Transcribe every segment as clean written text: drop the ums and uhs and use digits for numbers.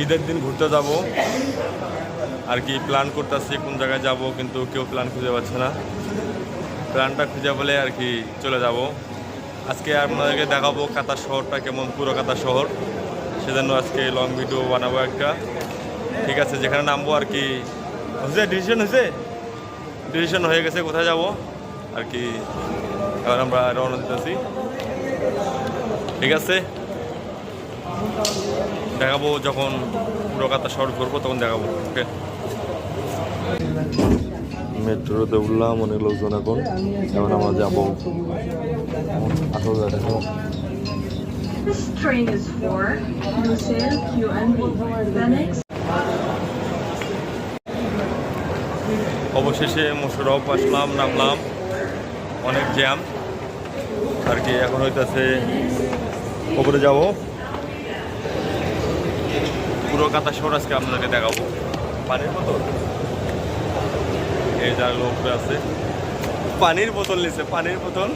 ঈদের দিন ঘুরতে যাব আর কি প্ল্যান করতেছি কোন জায়গায় যাব, কিন্তু কেউ প্ল্যান খুঁজে পাচ্ছে না। প্ল্যানটা খুঁজে বলে আর কি চলে যাব। আজকে আপনাদেরকে দেখাবো কাতার শহরটা কেমন, পুরো কাতার শহর। সেজন্য আজকে লং ভিডিও বানাবো একটা। ঠিক আছে, যেখানে নামবো আর কি হয়েছে, ডিসিশন হয়ে গেছে কোথায় যাব আর কি। এবার আমরা রওনা দিতেছি। ঠিক আছে, দেখাবো যখন পুরো কাতার শহর ঘুরবো তখন দেখাবো। ওকে, মেট্রোতে উঠলাম, অনেক লোকজন এখন। এখন আমরা যাবো This train is for Lucille QNB. The next অবশেষে মোশাররফ আসলাম, নামলাম। অনেক জ্যাম আর কি। এখন হইতেছে উপরে যাব, পুরো কাতার শহর আজকে আপনাদেরকে দেখাবো। পানির বোতল, এই যা লোক আছে পানির বোতল নিচ্ছে, পানির বোতল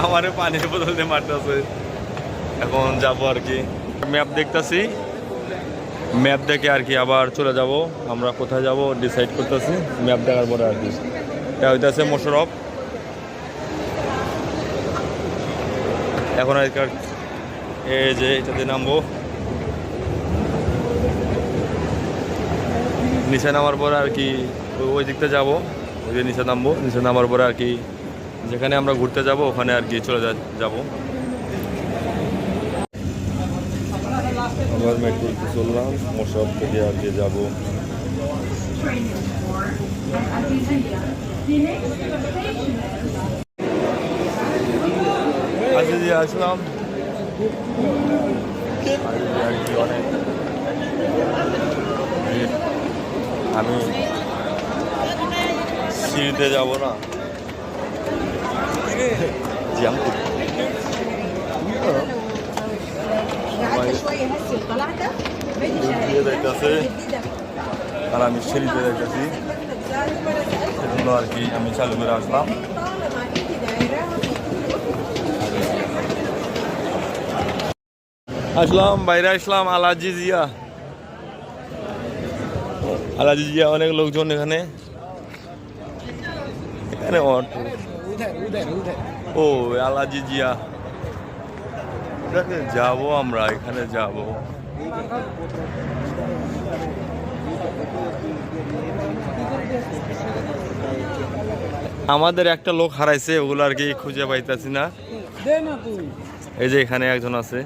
আমারে পানির বোতল দিয়ে মারতেছে। এখন যাবো আর কি, ম্যাপ দেখতেছি, ম্যাপ দেখে আর কি আবার চলে যাব। আমরা কোথায় যাব ডিসাইড করতেছি ম্যাপ দেখার পরে আর কি। এটা হইতেছে মোশাররফ। এখন আর এই যে এটাতে নামবো, নিচে নামার পরে আর কি ওই দিকটা যাবো। ওই যে নিচে নামবো, নিচে নামার পরে আর কি যেখানে আমরা ঘুরতে যাব ওখানে আর কি চলে যাবো। আবার মেট্রোতে চললাম, মোশাররফ থেকে আর কি যাবো। train is for Azizia. The next station is Azizi আসলাম আর কি। অনেক আমি সিঁড়িতে যাব না, জ্যাম দেখতেছে আর আমি সিঁড়িতে দেখতেছি। সেজন্য আর কি আমি চালু করে আসলাম। বাইরে আসলাম আল আজিজিয়া। অনেক লোকজন এখানে। এখানে ও আল আজিজিয়া যাবো আমরা, এখানে যাব। আমাদের একটা লোক হারাইছে, ওগুলো আর কি খুঁজে পাইতেছি না। এই যে এখানে একজন আছে।